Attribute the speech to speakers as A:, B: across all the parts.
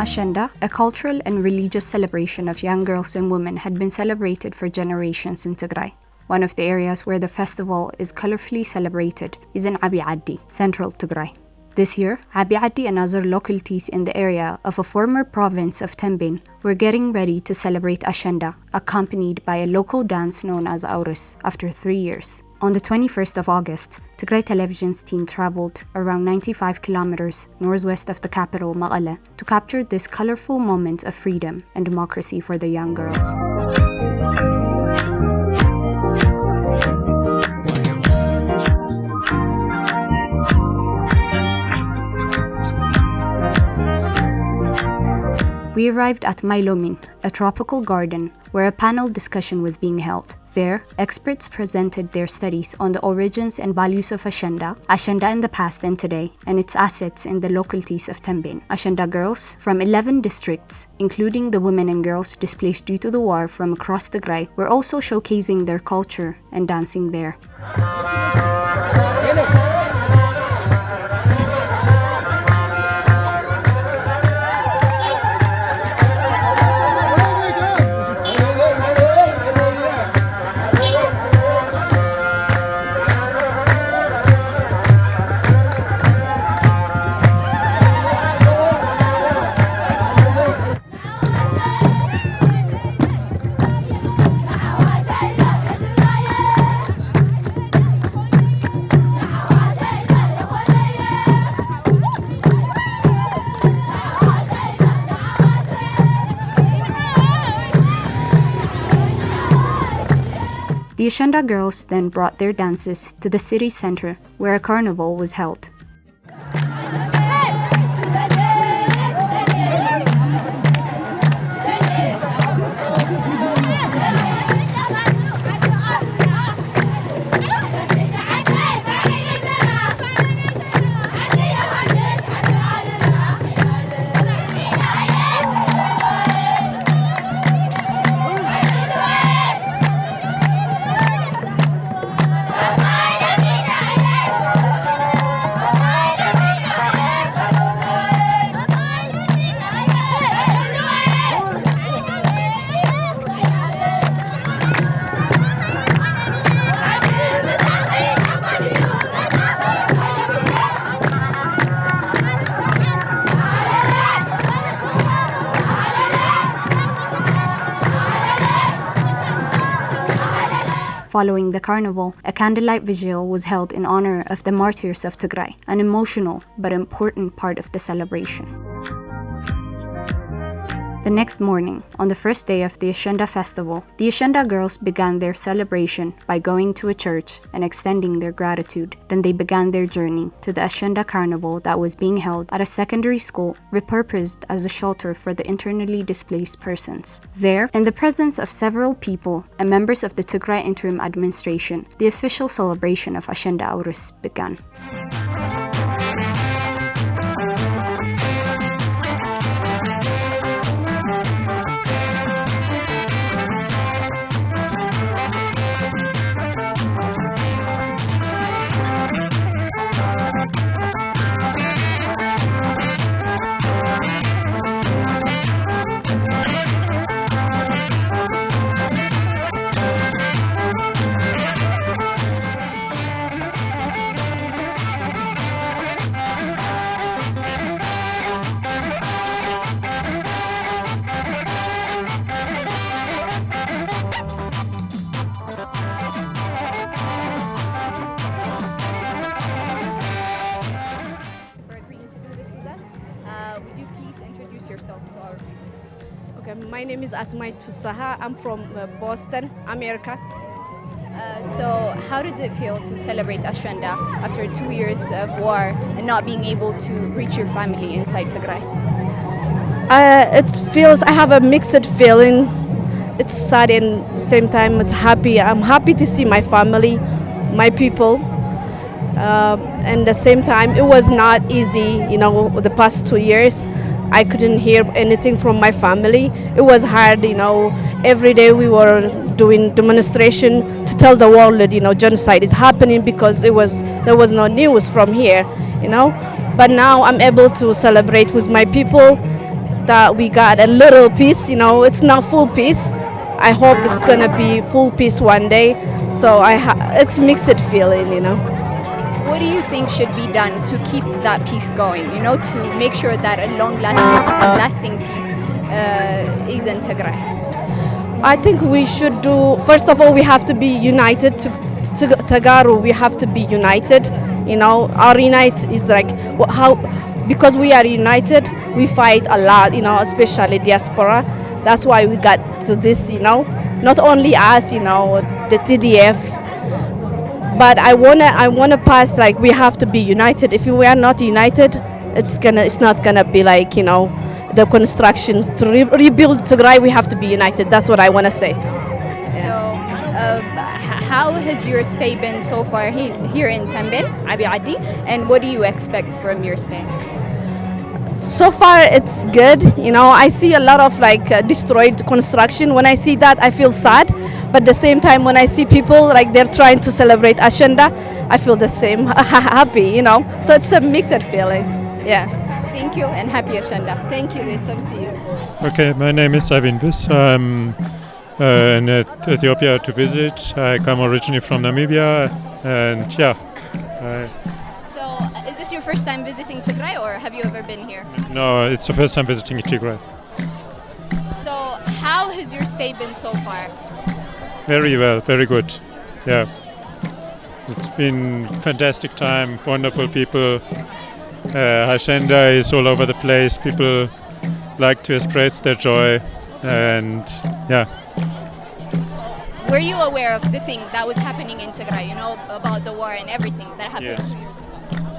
A: Ashenda, a cultural and religious celebration of young girls and women, had been celebrated for generations in Tigray. One of the areas where the festival is colorfully celebrated is in Abi-Adi, central Tigray. This year, Abi-Adi and other localities in the area of a former province of Tembin were getting ready to celebrate Ashenda, accompanied by a local dance known as Auris, after 3 years. On the 21st of August, Tigray Television's team traveled around 95 kilometers northwest of the capital, Mekelle, to capture this colorful moment of freedom and democracy for the young girls. We arrived at Mailomin, a tropical garden where a panel discussion was being held. There, experts presented their studies on the origins and values of Ashenda in the past and today, and its assets in the localities of Tembin. Ashenda girls from 11 districts, including the women and girls displaced due to the war from across Tigray, were also showcasing their culture and dancing there. The Ashenda girls then brought their dances to the city center where a carnival was held. Following the carnival, a candlelight vigil was held in honor of the martyrs of Tigray, an emotional but important part of the celebration. The next morning, on the first day of the Ashenda festival, the Ashenda girls began their celebration by going to a church and extending their gratitude. Then they began their journey to the Ashenda carnival that was being held at a secondary school repurposed as a shelter for the internally displaced persons. There, in the presence of several people and members of the Tigray interim administration, the official celebration of Ashenda Auris began.
B: Would you please introduce yourself to our viewers?
C: Okay, my name is Asma Fusaha. I'm from Boston, America.
B: So how does it feel to celebrate Ashenda after 2 years of war and not being able to reach your family inside Tigray?
C: It feels, I have a mixed feeling. It's sad and at the same time it's happy. I'm happy to see my family, my people. And at the same time, it was not easy, the past 2 years. I couldn't hear anything from my family. It was hard, every day we were doing demonstration to tell the world that, genocide is happening because there was no news from here, But now I'm able to celebrate with my people that we got a little peace. It's not full peace. I hope it's gonna be full peace one day. So it's mixed feeling.
B: What do you think should be done to keep that peace going? To make sure that a lasting peace is in Tigray.
C: I think we should do. First of all, we have to be united. Tagaru, we have to be united. Our unite is like how, because we are united, we fight a lot. Especially diaspora. That's why we got to this. Not only us. The TDF. But I wanna pass, like, we have to be united. If we are not united, it's not gonna be like the construction to rebuild Tigray. We have to be united. That's what I wanna say.
B: So, how has your stay been so far here in Tembin, Abi-Adi, and what do you expect from your stay?
C: So far, it's good. I see a lot of destroyed construction. When I see that, I feel sad. But at the same time, when I see people they're trying to celebrate Ashenda, I feel the same, happy. So it's a mixed feeling. Yeah.
B: Thank you and happy Ashenda.
C: Thank you. It's up to you.
D: Okay, my name is Avinvis. I'm in Ethiopia to visit. I come originally from Namibia, and yeah.
B: So, is this your first time visiting Tigray, or have you ever been here?
D: No, it's the first time visiting Tigray.
B: So, how has your stay been so far?
D: Very well, very good. Yeah. It's been fantastic time, wonderful people. Ashenda is all over the place. People like to express their joy, and yeah.
B: Were you aware of the thing that was happening in Tigray, about the war and everything that happened
D: Yes.
B: 2 years ago?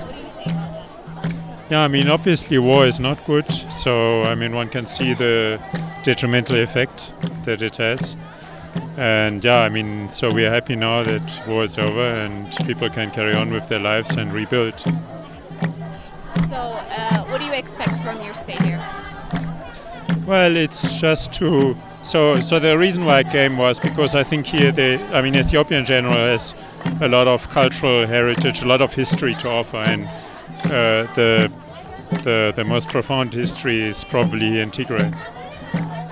B: What do you say about that?
D: Yeah, obviously war is not good. So, one can see the detrimental effect that it has. And yeah, so we are happy now that war is over and people can carry on with their lives and rebuild.
B: So, what do you expect from your stay here?
D: Well, it's just to... So the reason why I came was because I think here, Ethiopia in general has a lot of cultural heritage, a lot of history to offer, and the most profound history is probably in Tigray.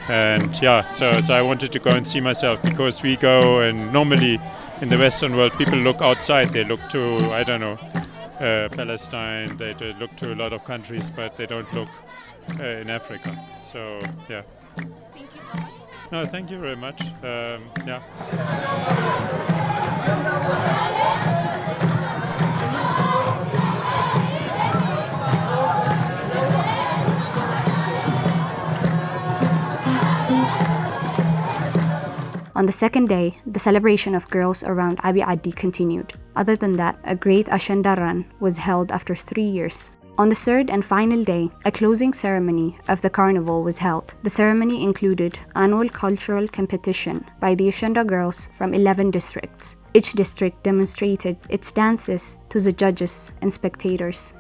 D: And yeah, so I wanted to go and see myself, because we go, and normally in the Western world people look outside. They look to, Palestine, they look to a lot of countries, but they don't look in Africa. So yeah.
B: Thank you so much.
D: No, thank you very much. Yeah.
A: On the second day, the celebration of girls around Abi-Adi continued. Other than that, a great Ashenda run was held after 3 years. On the third and final day, a closing ceremony of the carnival was held. The ceremony included annual cultural competition by the Ashenda girls from 11 districts. Each district demonstrated its dances to the judges and spectators.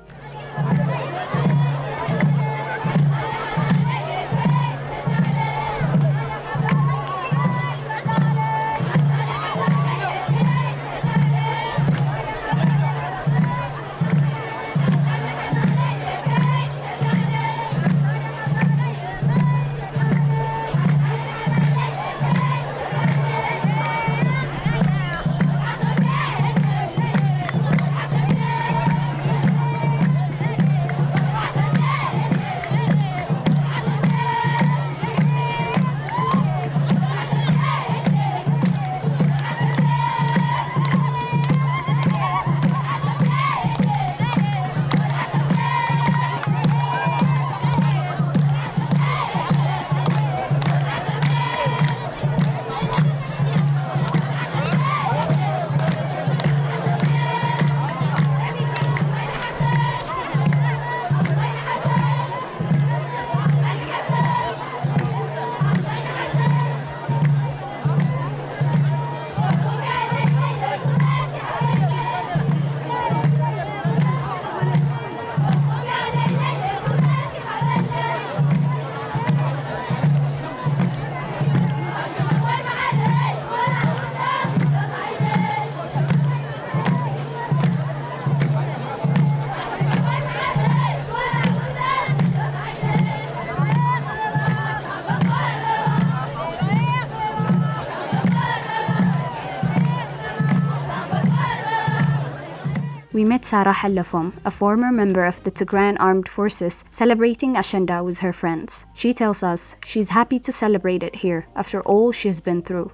A: We met Sarah Hallafom, a former member of the Tigrayan Armed Forces, celebrating Ashenda with her friends. She tells us she's happy to celebrate it here after all she's been through.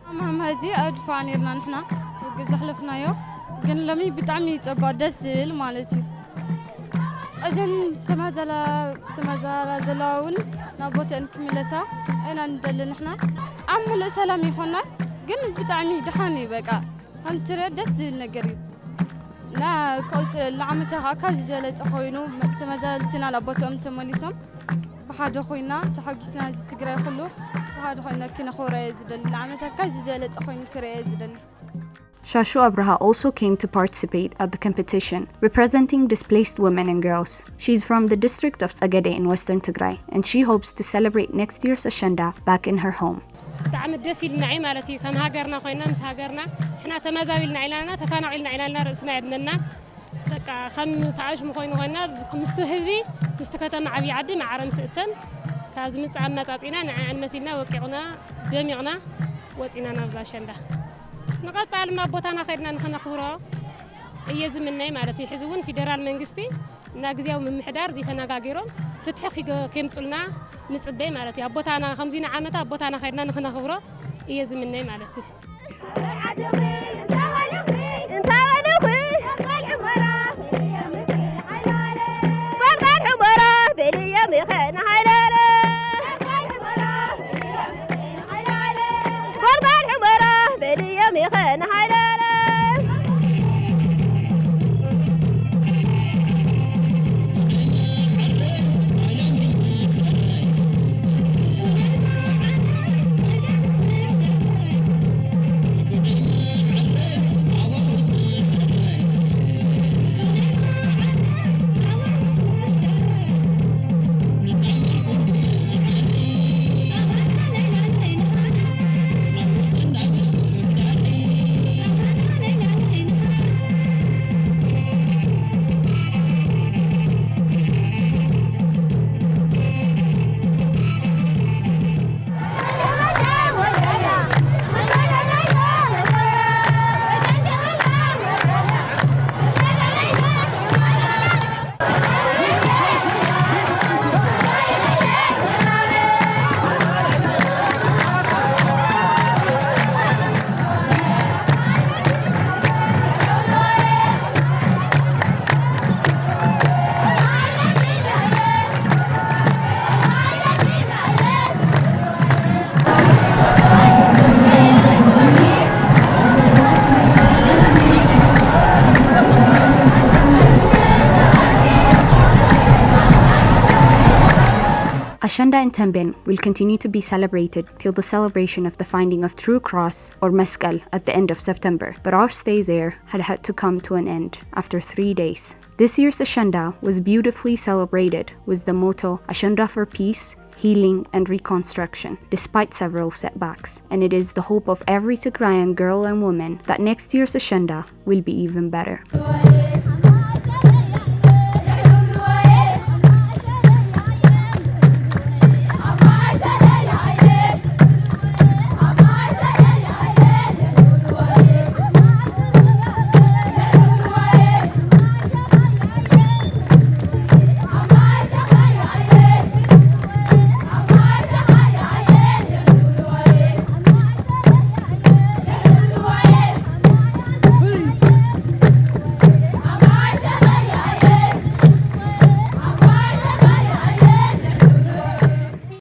C: أذن تمازلا زلاون نابوت إنكم لسا أنا ندل نحنا عمل سلام يخونا جن بتعمي دحاني بقى هم ترى دس النجري لا قلت العمتها كاج زلت أخوينو تمازلتنا لابوت تمليسهم بحد أخوينا تحققنا زي تجري كله بحد أخوينا كنا خورة زدل العمتها كاج زلت أخوين كريه زدل.
A: Shashu Abraha also came to participate at the competition, representing displaced women and girls. She's from the district of Tsagede in western Tigray, and she hopes to celebrate next year's Ashenda back in her home.
E: طعم الدسيل نعي مالتي كم هاجرنا خوينا مس هاجرنا إحنا تمازابيل نعيلنا تفانعيل نعيلنا رأسنا عندنا تك خم تعاش مخوين خوينا خمستو حزبي مستكتم Abi-Adi مع رمس إتن كازم تعمت عطينا نعن مسينا وقعنا دميعنا وصينا نفز Ashenda. نقاط على ما بوتانا خيرنا نخنا خورا يزم الناي مالتي حزبون فيدرال منجستي ناجزيو من محدار زي تناقاقيرهم فتحقي كم تقولنا نصبي مالتي بوتانا 50 عامتا بوتانا خيرنا نخنا خورا يزم الناي مالتي
A: Ashenda in Tembin will continue to be celebrated till the celebration of the finding of True Cross or Mescal at the end of September, but our stay there had to come to an end after 3 days. This year's Ashenda was beautifully celebrated with the motto Ashenda for Peace, Healing and Reconstruction, despite several setbacks, and it is the hope of every Tigrayan girl and woman that next year's Ashenda will be even better.